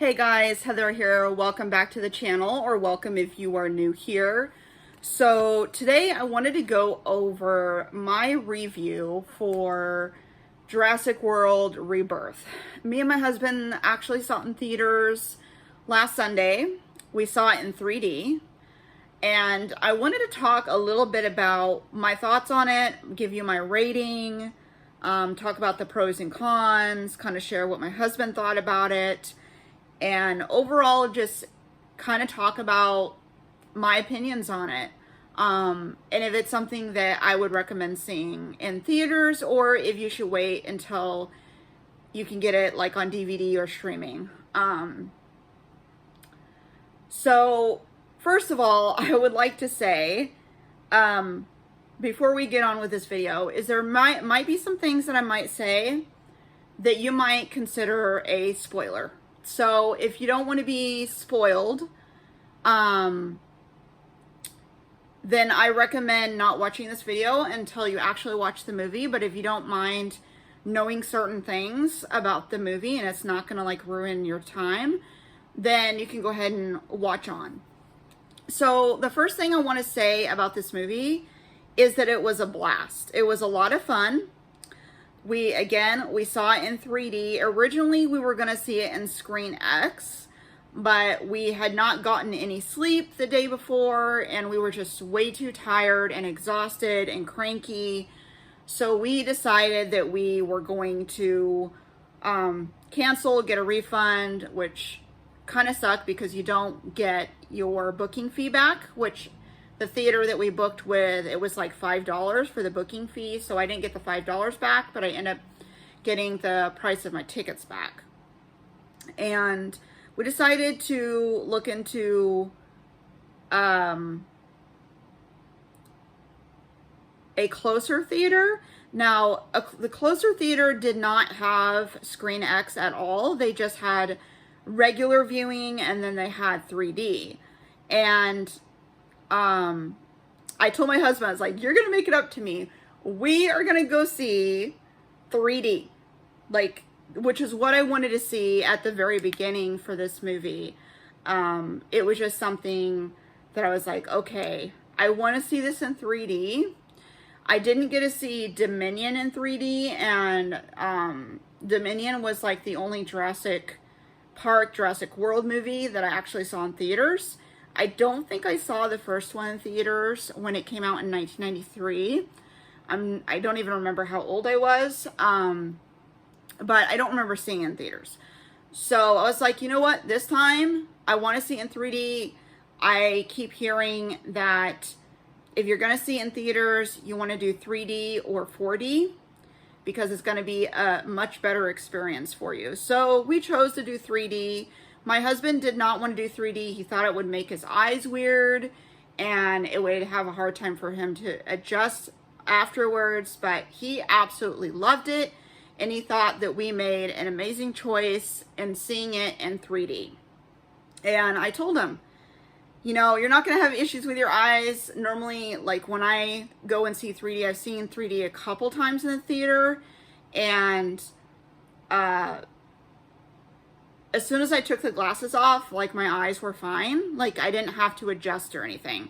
Hey guys, Heather here. Welcome back to the channel, or welcome if you are new here. So today I wanted to go over my review for Jurassic World Rebirth. Me and my husband actually saw it in theaters last Sunday. We saw it in 3D. And I wanted to talk a little bit about my thoughts on it, give you my rating, talk about the pros and cons, kind of share what my husband thought about it, and overall just kind of talk about my opinions on it. And if it's something that I would recommend seeing in theaters, or if you should wait until you can get it like on DVD or streaming. So first of all, I would like to say, before we get on with this video, is there might be some things that I might say that you might consider a spoiler. So if you don't want to be spoiled, then I recommend not watching this video until you actually watch the movie. But if you don't mind knowing certain things about the movie and it's not going to like ruin your time, then you can go ahead and watch on. So the first thing I want to say about this movie is that it was a blast. It was a lot of fun. We saw it in 3D. Originally, we were going to see it in Screen X, but we had not gotten any sleep the day before, and we were just way too tired and exhausted and cranky. So we decided that we were going to cancel, get a refund, which kind of sucked because you don't get your booking fee back, which the theater that we booked with, it was like $5 for the booking fee. So I didn't get the $5 back, but I ended up getting the price of my tickets back. And we decided to look into a closer theater. Now, the closer theater did not have Screen X at all. They just had regular viewing, and then they had 3D. And I told my husband, I was like, you're going to make it up to me. We are going to go see 3D, like, which is what I wanted to see at the very beginning for this movie. It was just something that I was like, okay, I want to see this in 3D. I didn't get to see Dominion in 3D, and Dominion was like the only Jurassic World movie that I actually saw in theaters. I don't think I saw the first one in theaters when it came out in 1993. I don't even remember how old I was, but I don't remember seeing it in theaters. So I was like, you know what? This time I want to see it in 3D. I keep hearing that if you're going to see it in theaters, you want to do 3D or 4D because it's going to be a much better experience for you. So we chose to do 3D. My husband did not want to do 3D. He thought it would make his eyes weird and it would have a hard time for him to adjust afterwards, but he absolutely loved it, and he thought that we made an amazing choice in seeing it in 3D. And I told him, you know, you're not going to have issues with your eyes. Normally, like when I go and see 3D, I've seen 3D a couple times in the theater, and as soon as I took the glasses off, like my eyes were fine. Like I didn't have to adjust or anything.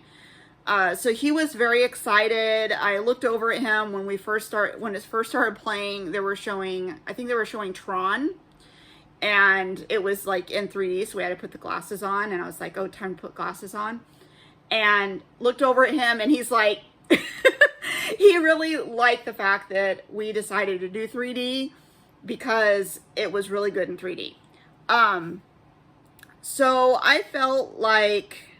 So he was very excited. I looked over at him when it first started playing. I think they were showing Tron, and it was like in 3D. So we had to put the glasses on, and I was like, oh, time to put glasses on, and looked over at him, and he's like, he really liked the fact that we decided to do 3D because it was really good in 3D. So I felt like,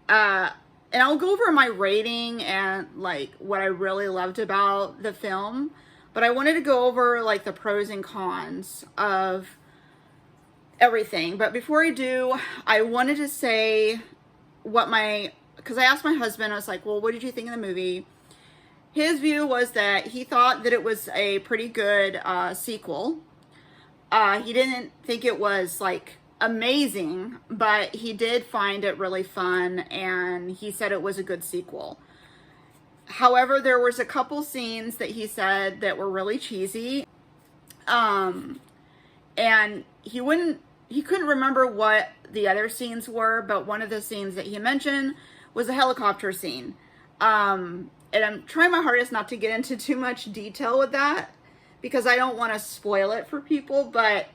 and I'll go over my rating and like what I really loved about the film, but I wanted to go over like the pros and cons of everything. But before I do, I wanted to say because I asked my husband, I was like, well, what did you think of the movie? His view was that he thought that it was a pretty good sequel. He didn't think it was like amazing, but he did find it really fun, and he said it was a good sequel. However, there was a couple scenes that he said that were really cheesy. And he wouldn't he couldn't remember what the other scenes were, but one of the scenes that he mentioned was a helicopter scene. And I'm trying my hardest not to get into too much detail with that because I don't want to spoil it for people. But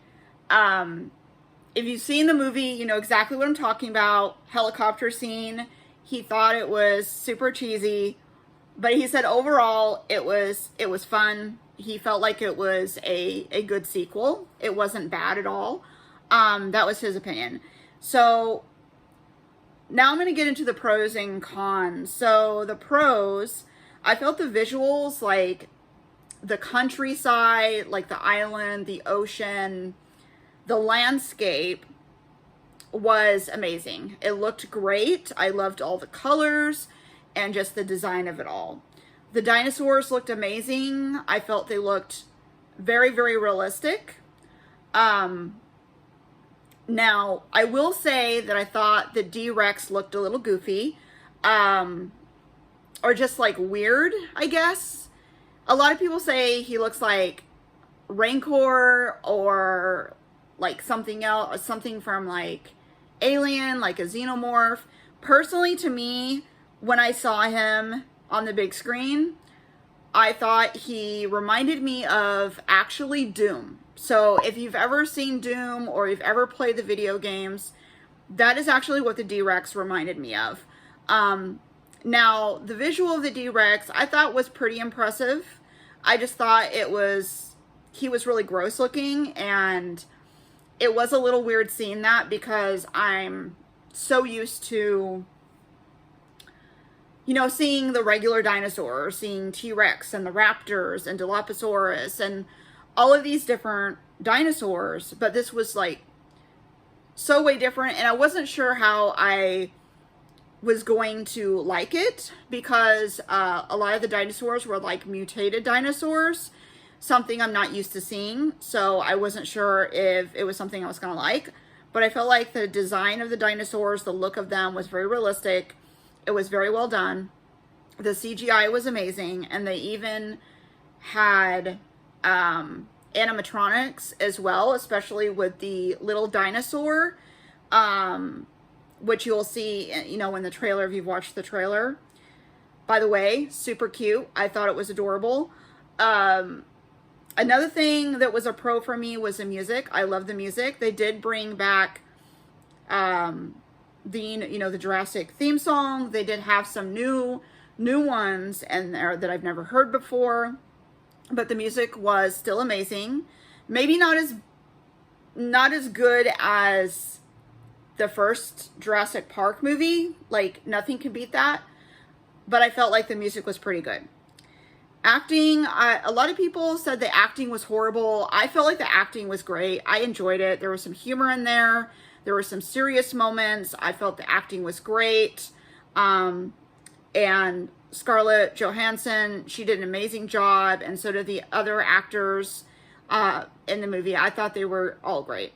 if you've seen the movie, you know exactly what I'm talking about. Helicopter scene. He thought it was super cheesy, but he said overall it was fun. He felt like it was a good sequel. It wasn't bad at all. That was his opinion. So now I'm going to get into the pros and cons. So the pros, I felt the visuals, like the countryside, like the island, the ocean, the landscape was amazing. It looked great. I loved all the colors and just the design of it all. The dinosaurs looked amazing. I felt they looked very, very realistic. Now, I will say that I thought the D-Rex looked a little goofy, or just like weird, I guess. A lot of people say he looks like Rancor or like something else, something from like Alien, like a xenomorph. Personally, to me, when I saw him on the big screen, I thought he reminded me of actually Doom. So if you've ever seen Doom or you've ever played the video games, that is actually what the D-Rex reminded me of. Now, the visual of the D-Rex I thought was pretty impressive. I just thought he was really gross looking, and it was a little weird seeing that because I'm so used to, you know, seeing the regular dinosaurs, seeing T-Rex and the raptors and Dilophosaurus and all of these different dinosaurs, but this was like so way different, and I wasn't sure how I was going to like it because a lot of the dinosaurs were like mutated dinosaurs, something I'm not used to seeing, so I wasn't sure if it was something I was gonna like, but I felt like the design of the dinosaurs, the look of them was very realistic. It was very well done. The CGI was amazing, and they even had animatronics as well, especially with the little dinosaur, which you'll see, you know, in the trailer if you've watched the trailer. By the way, super cute. I thought it was adorable. Another thing that was a pro for me was the music. I love the music. They did bring back the Jurassic theme song. They did have some new ones in there that I've never heard before, but the music was still amazing. Maybe not as good as the first Jurassic Park movie. Like, nothing can beat that, but I felt like the music was pretty good. Acting, a lot of people said the acting was horrible. I felt like the acting was great. I enjoyed it. There was some humor in there. There were some serious moments. I felt the acting was great. And Scarlett Johansson, she did an amazing job, and so did the other actors in the movie. I thought they were all great.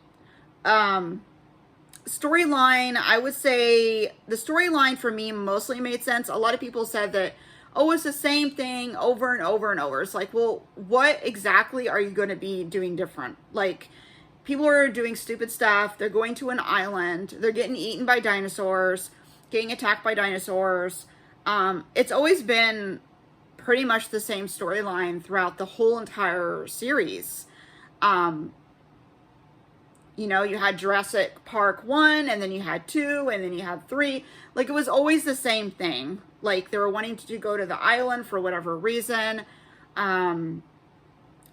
Storyline, I would say the storyline for me mostly made sense. A lot of people said that, oh, it's the same thing over and over and over. It's like, well, what exactly are you going to be doing different? Like, people are doing stupid stuff. They're going to an island. They're getting eaten by dinosaurs, getting attacked by dinosaurs. It's always been pretty much the same storyline throughout the whole entire series. You know, you had Jurassic Park 1, and then you had 2, and then you had 3. Like, it was always the same thing. Like, they were wanting to go to the island for whatever reason, to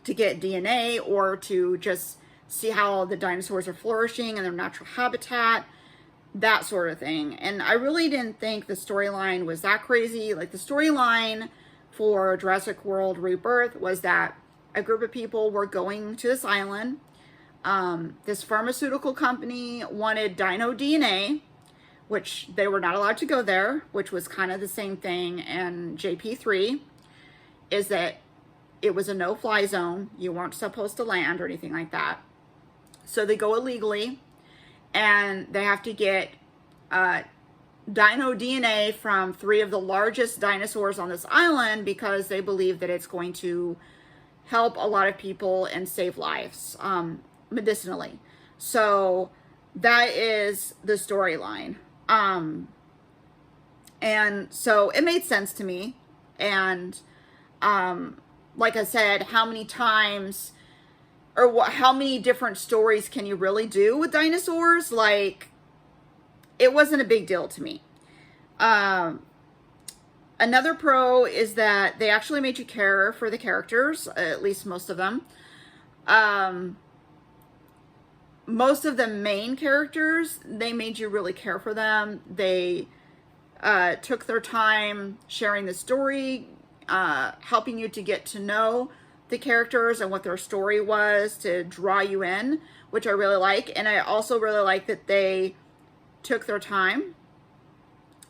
get DNA or to just see how the dinosaurs are flourishing in their natural habitat, that sort of thing. And I really didn't think the storyline was that crazy. Like, the storyline for Jurassic World Rebirth was that a group of people were going to this island. This pharmaceutical company wanted dino DNA, which they were not allowed to go there, which was kind of the same thing in JP3, is that it was a no-fly zone. You weren't supposed to land or anything like that. So they go illegally, and they have to get dino DNA from 3 of the largest dinosaurs on this island because they believe that it's going to help a lot of people and save lives medicinally. So that is the storyline. And so it made sense to me. And like I said, how many times or how many different stories can you really do with dinosaurs? Like, it wasn't a big deal to me. Another pro is that they actually made you care for the characters, at least most of them. Most of the main characters, they made you really care for them. They took their time sharing the story, helping you to get to know the characters and what their story was to draw you in, which I really like. And I also really like that they took their time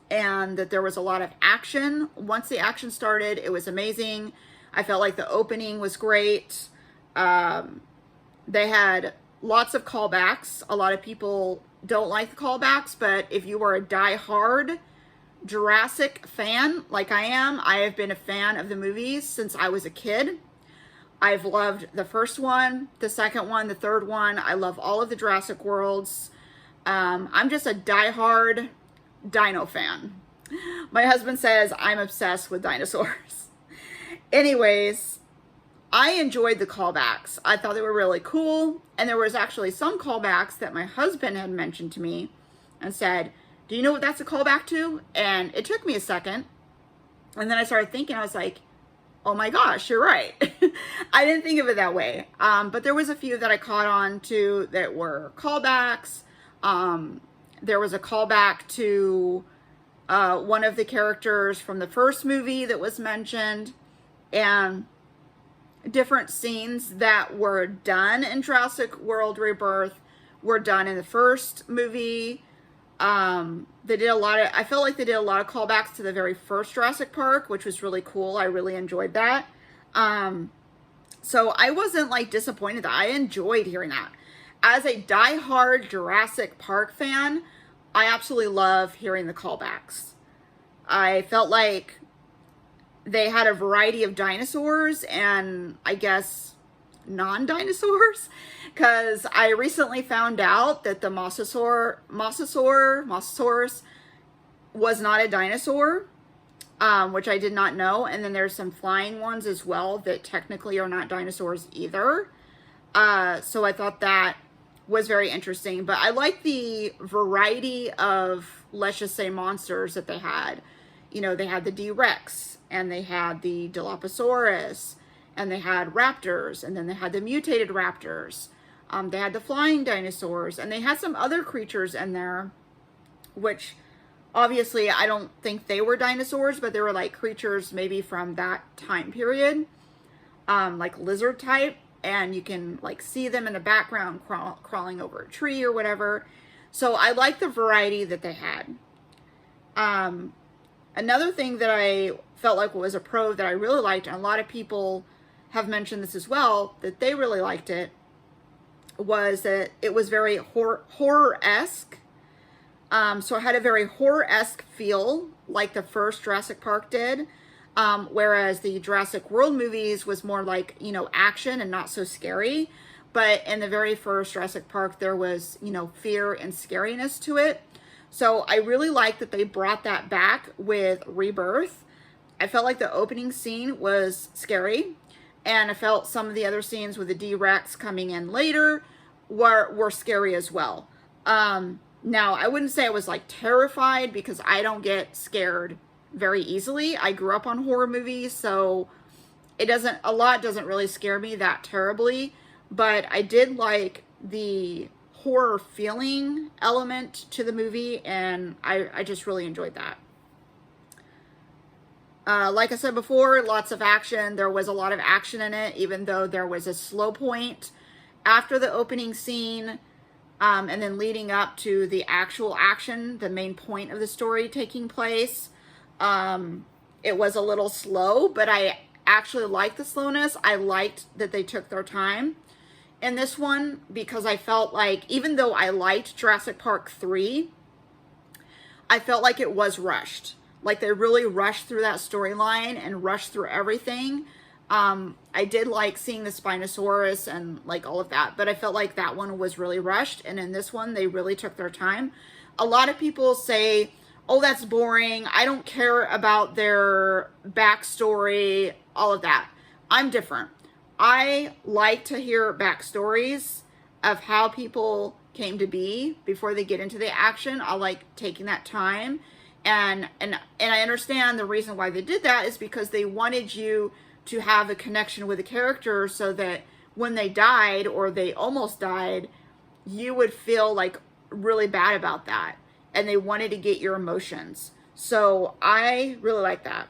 and that there was a lot of action. Once the action started, it was amazing. I felt like the opening was great. They had lots of callbacks. A lot of people don't like the callbacks, but if you are a die-hard Jurassic fan, like I am, I have been a fan of the movies since I was a kid. I've loved the first one, the second one, the third one. I love all of the Jurassic Worlds. I'm just a die-hard dino fan. My husband says I'm obsessed with dinosaurs. Anyways, I enjoyed the callbacks. I thought they were really cool. And there was actually some callbacks that my husband had mentioned to me and said, do you know what that's a callback to? And it took me a second. And then I started thinking, I was like, oh my gosh, you're right. I didn't think of it that way. But there was a few that I caught on to that were callbacks. There was a callback to one of the characters from the first movie that was mentioned. And different scenes that were done in Jurassic World Rebirth were done in the first movie. They did a lot of, I felt like they did a lot of callbacks to the very first Jurassic Park, which was really cool. I really enjoyed that. So I wasn't like disappointed that I enjoyed hearing that. As a diehard Jurassic Park fan, I absolutely love hearing the callbacks. I felt like they had a variety of dinosaurs and I guess non-dinosaurs, because I recently found out that the Mosasaurus was not a dinosaur, which I did not know. And then there's some flying ones as well that technically are not dinosaurs either. So I thought that was very interesting. But I like the variety of, let's just say, monsters that they had. You know, they had the D-Rex, and they had the Dilophosaurus, and they had raptors, and then they had the mutated raptors. They had the flying dinosaurs, and they had some other creatures in there, which obviously I don't think they were dinosaurs, but they were like creatures maybe from that time period, like lizard type, and you can like see them in the background crawling over a tree or whatever. So I like the variety that they had. Another thing that I felt like was a pro that I really liked, and a lot of people have mentioned this as well, that they really liked it, was that it was very horror-esque. So it had a very horror-esque feel, like the first Jurassic Park did, whereas the Jurassic World movies was more like, you know, action and not so scary. But in the very first Jurassic Park, there was, you know, fear and scariness to it. So I really like that they brought that back with Rebirth. I felt like the opening scene was scary, and I felt some of the other scenes with the D-Rex coming in later were scary as well. Now, I wouldn't say I was like terrified, because I don't get scared very easily. I grew up on horror movies, so a lot doesn't really scare me that terribly, but I did like the horror feeling element to the movie, and I just really enjoyed that. Like I said before, lots of action. There was a lot of action in it, even though there was a slow point after the opening scene, and then leading up to the actual action, the main point of the story taking place. It was a little slow, but I actually liked the slowness. I liked that they took their time in this one, because I felt like, even though I liked Jurassic Park 3, I felt like it was rushed. Like they really rushed through that storyline and rushed through everything. I did like seeing the Spinosaurus and like all of that, but I felt like that one was really rushed. And in this one, they really took their time. A lot of people say, oh, that's boring. I don't care about their backstory, all of that. I'm different. I like to hear backstories of how people came to be before they get into the action. I like taking that time. And I understand the reason why they did that is because they wanted you to have a connection with the character so that when they died or they almost died, you would feel like really bad about that. And they wanted to get your emotions. So I really like that.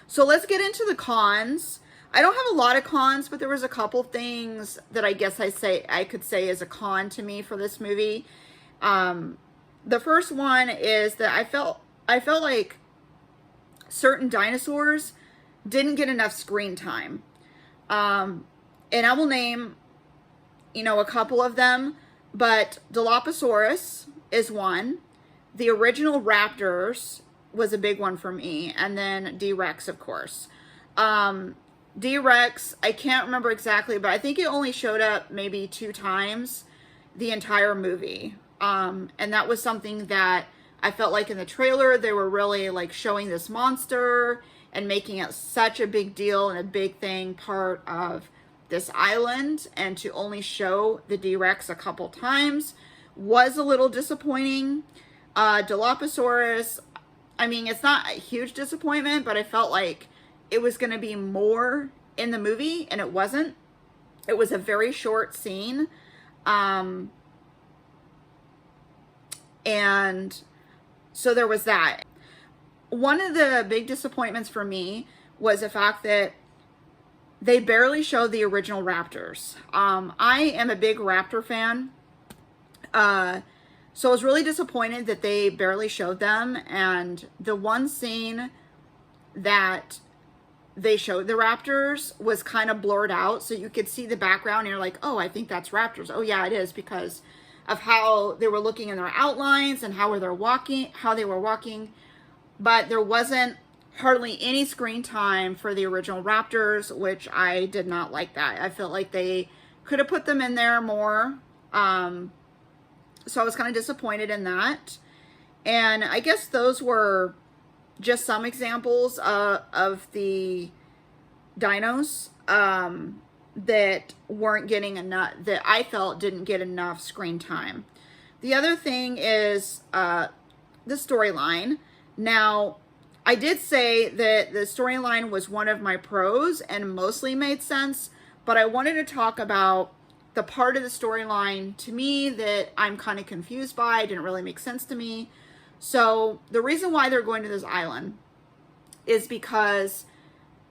So let's get into the cons. I don't have a lot of cons, but there was a couple things that I guess I could say is a con to me for this movie. The first one is that I felt like certain dinosaurs didn't get enough screen time. And I will name, a couple of them, but Dilophosaurus is one. The original raptors was a big one for me, and then D-Rex, of course. D-Rex, I can't remember exactly, but I think it only showed up maybe 2 times the entire movie. And that was something that I felt like in the trailer, they were really like showing this monster and making it such a big deal and a big thing part of this island. And to only show the D-Rex a couple times was a little disappointing. Dilophosaurus, I mean, it's not a huge disappointment, but I felt like it was going to be more in the movie, and it wasn't. It was a very short scene. And so there was that. One of the big disappointments for me was the fact that they barely showed the original raptors. I am a big raptor fan. So I was really disappointed that they barely showed them. And the one scene that they showed the raptors was kind of blurred out. So you could see the background and you're like, oh, I think that's raptors. Oh yeah, it is, because of how they were looking in their outlines and how they were walking. But there wasn't hardly any screen time for the original raptors, which I did not like that. I felt like they could have put them in there more. So I was kind of disappointed in that. And I guess those were just some examples of the dinos that weren't getting enough, that I felt didn't get enough screen time. The other thing is the storyline. Now, I did say that the storyline was one of my pros and mostly made sense, but I wanted to talk about the part of the storyline to me that I'm kind of confused by, didn't really make sense to me. So the reason why they're going to this island is because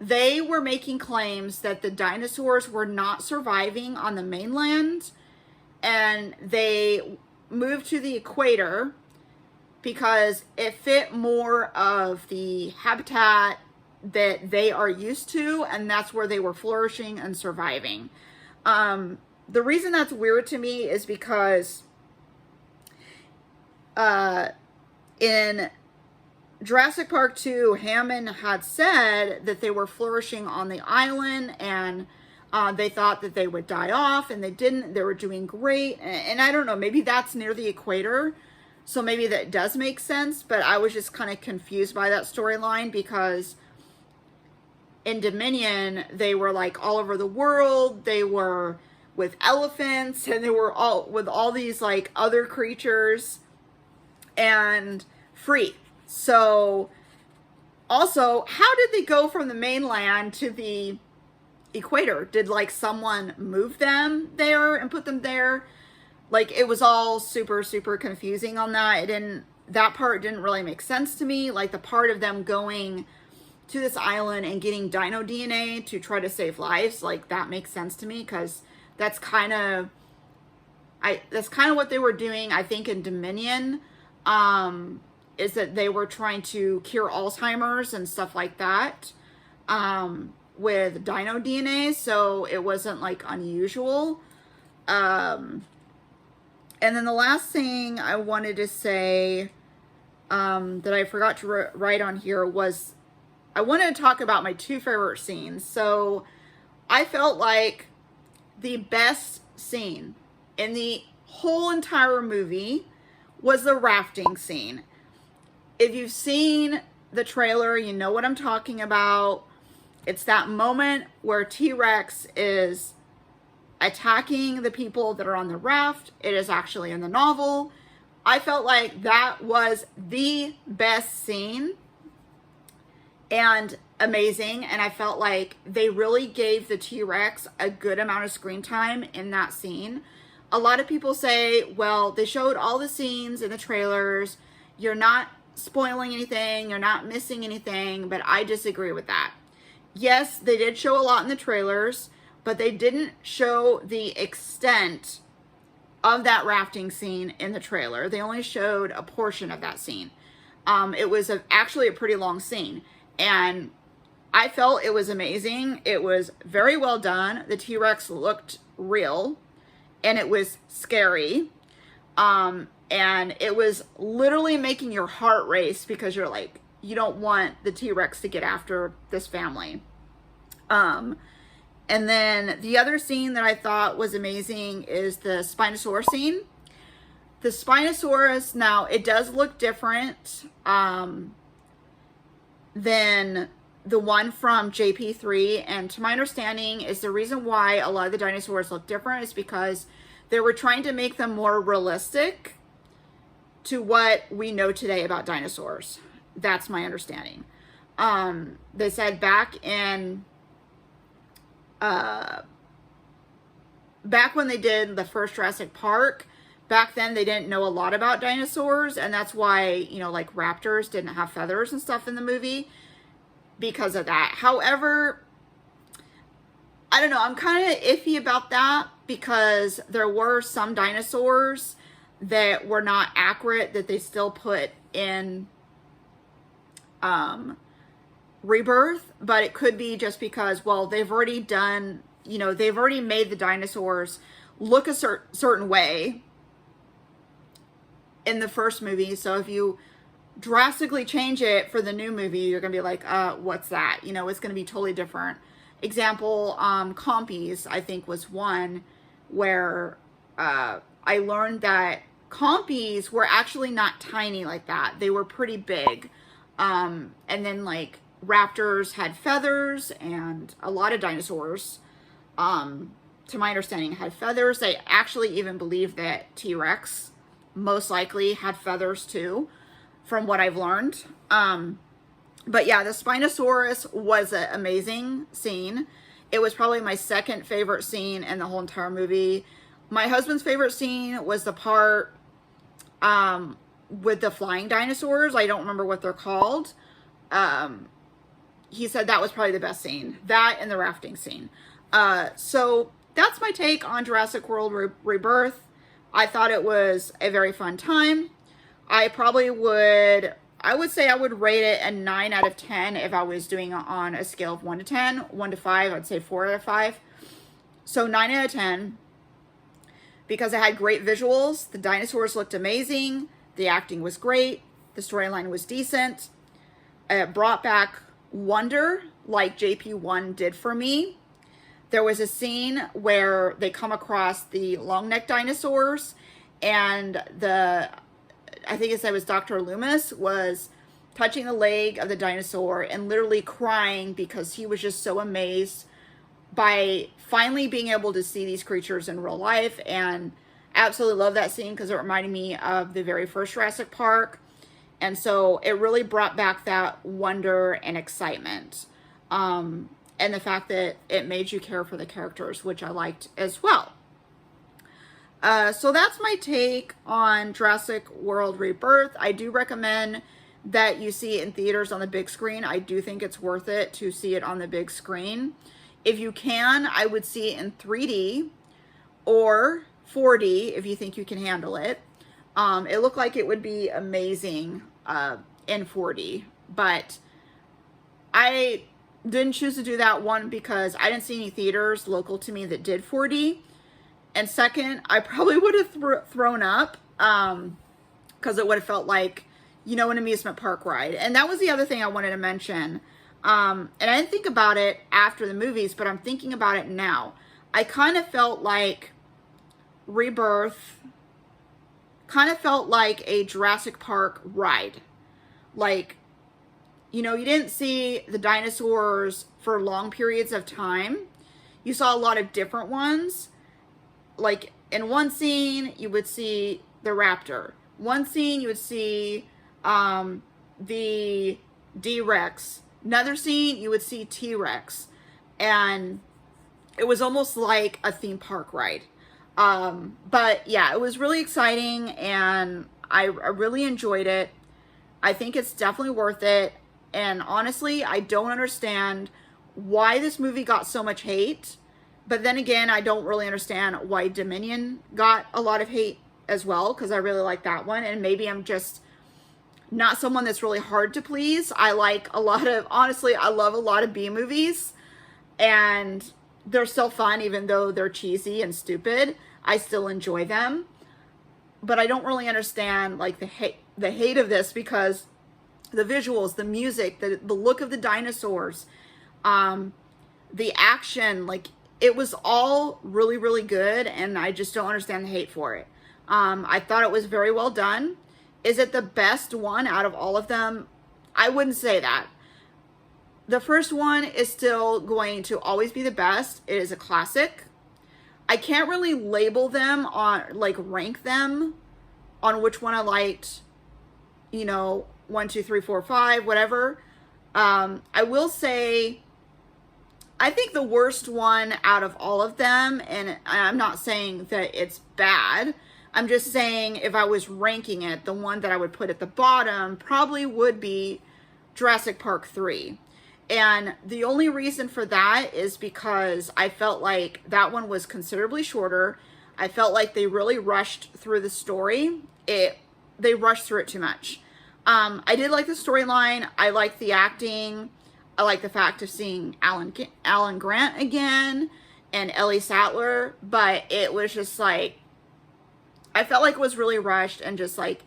they were making claims that the dinosaurs were not surviving on the mainland, and they moved to the equator because it fit more of the habitat that they are used to, and that's where they were flourishing and surviving. The reason that's weird to me is because in Jurassic Park 2, Hammond had said that they were flourishing on the island, and they thought that they would die off, and they didn't. They were doing great. And I don't know, maybe that's near the equator, so maybe that does make sense, but I was just kind of confused by that storyline because in Dominion, they were like all over the world. They were with elephants, and they were all with all these like other creatures and free. So also, how did they go from the mainland to the equator? Did like someone move them there and put them there? Like, it was all super confusing on that. That part didn't really make sense to me. Like the part of them going to this island and getting dino DNA to try to save lives, like that makes sense to me, because that's kind of what they were doing, I think, in Dominion, is that they were trying to cure Alzheimer's and stuff like that, with dino DNA, so it wasn't like unusual. And then the last thing I wanted to say that I forgot to write on here was I wanted to talk about my 2 favorite scenes. So I felt like the best scene in the whole entire movie was the rafting scene. If you've seen the trailer, you know what I'm talking about. It's that moment where T-Rex is attacking the people that are on the raft. It is actually in the novel. I felt like that was the best scene and amazing. And I felt like they really gave the T-Rex a good amount of screen time in that scene. A lot of people say, well, they showed all the scenes in the trailers. You're not spoiling anything. You're not missing anything. But I disagree with that. Yes, they did show a lot in the trailers, but they didn't show the extent of that rafting scene in the trailer. They only showed a portion of that scene. It was actually a pretty long scene, and I felt it was amazing. It was very well done. The T-Rex looked real, and it was scary. And it was literally making your heart race because you're like, you don't want the T-Rex to get after this family. And then the other scene that I thought was amazing is the Spinosaurus scene. The Spinosaurus, now it does look different than the one from JP3. And to my understanding is the reason why a lot of the dinosaurs look different is because they were trying to make them more realistic to what we know today about dinosaurs. That's my understanding. They said back when they did the first Jurassic Park, back then they didn't know a lot about dinosaurs, and that's why, you know, like raptors didn't have feathers and stuff in the movie because of that. However, I don't know, I'm kind of iffy about that because there were some dinosaurs that were not accurate that they still put in Rebirth, but it could be just because, well, they've already done, you know, they've already made the dinosaurs look a certain way in the first movie. So if you drastically change it for the new movie, you're gonna be like, what's that? You know, it's gonna be totally different. Example, Compies, I think, was one where I learned that Compies were actually not tiny like that. They were pretty big. And then like raptors had feathers, and a lot of dinosaurs, to my understanding, had feathers. They actually even believe that T-Rex most likely had feathers too, from what I've learned. But yeah, the Spinosaurus was an amazing scene. It was probably my second favorite scene in the whole entire movie. My husband's favorite scene was the part with the flying dinosaurs. I don't remember what they're called. He said that was probably the best scene. That and the rafting scene. So that's my take on Jurassic World Rebirth. I thought it was a very fun time. I would say I would rate it a 9 out of 10 if I was doing it on a scale of 1 to 10. 1 to 5, I'd say 4 out of 5. So 9 out of 10 because it had great visuals. The dinosaurs looked amazing. The acting was great. The storyline was decent. It brought back wonder like JP1 did for me. There was a scene where they come across the long neck dinosaurs, and I think it was Dr. Loomis was touching the leg of the dinosaur and literally crying because he was just so amazed by finally being able to see these creatures in real life. And absolutely love that scene because it reminded me of the very first Jurassic Park. And so it really brought back that wonder and excitement. And the fact that it made you care for the characters, which I liked as well. So that's my take on Jurassic World Rebirth. I do recommend that you see it in theaters on the big screen. I do think it's worth it to see it on the big screen. If you can, I would see it in 3D or 4D if you think you can handle it. It looked like it would be amazing in 4D, but I didn't choose to do that, one, because I didn't see any theaters local to me that did 4D. And second, I probably would have thrown up because it would have felt like, you know, an amusement park ride. And that was the other thing I wanted to mention. And I didn't think about it after the movies, but I'm thinking about it now. I kind of felt like Rebirth kind of felt like a Jurassic Park ride. Like, you know, you didn't see the dinosaurs for long periods of time. You saw a lot of different ones. Like, in one scene, you would see the raptor. One scene, you would see the D-Rex. Another scene, you would see T-Rex. And it was almost like a theme park ride. But yeah, it was really exciting, and I really enjoyed it. I think it's definitely worth it. And honestly, I don't understand why this movie got so much hate. But then again, I don't really understand why Dominion got a lot of hate as well, because I really like that one. And maybe I'm just not someone that's really hard to please. I like a lot of, honestly, I love a lot of B movies. And they're still fun, even though they're cheesy and stupid. I still enjoy them. But I don't really understand like the hate of this, because the visuals, the music, the look of the dinosaurs, the action, like it was all really, really good. And I just don't understand the hate for it. I thought it was very well done. Is it the best one out of all of them? I wouldn't say that. The first one is still going to always be the best. It is a classic. I can't really label them on, like rank them on which one I liked, you know, 1, 2, 3, 4, 5, whatever. I will say, I think the worst one out of all of them, and I'm not saying that it's bad, I'm just saying if I was ranking it, the one that I would put at the bottom probably would be Jurassic Park 3. And the only reason for that is because I felt like that one was considerably shorter. I felt like they really rushed through the story. They rushed through it too much. I did like the storyline. I liked the acting. I like the fact of seeing Alan Grant again and Ellie Sattler, but it was just like, I felt like it was really rushed, and just like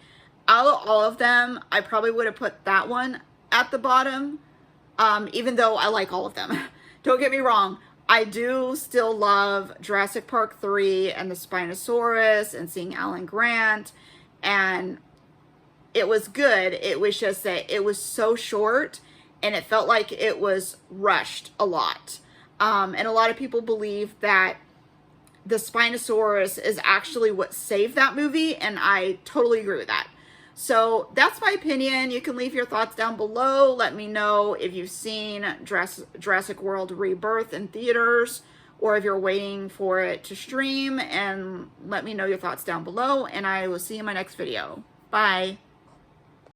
out of all of them, I probably would have put that one at the bottom. Even though I like all of them. Don't get me wrong. I do still love Jurassic Park 3 and the Spinosaurus and seeing Alan Grant. And it was good. It was just that it was so short, and it felt like it was rushed a lot. And a lot of people believe that the Spinosaurus is actually what saved that movie. And I totally agree with that. So that's my opinion. You can leave your thoughts down below. Let me know if you've seen Jurassic World Rebirth in theaters, or if you're waiting for it to stream, and let me know your thoughts down below, and I will see you in my next video. Bye.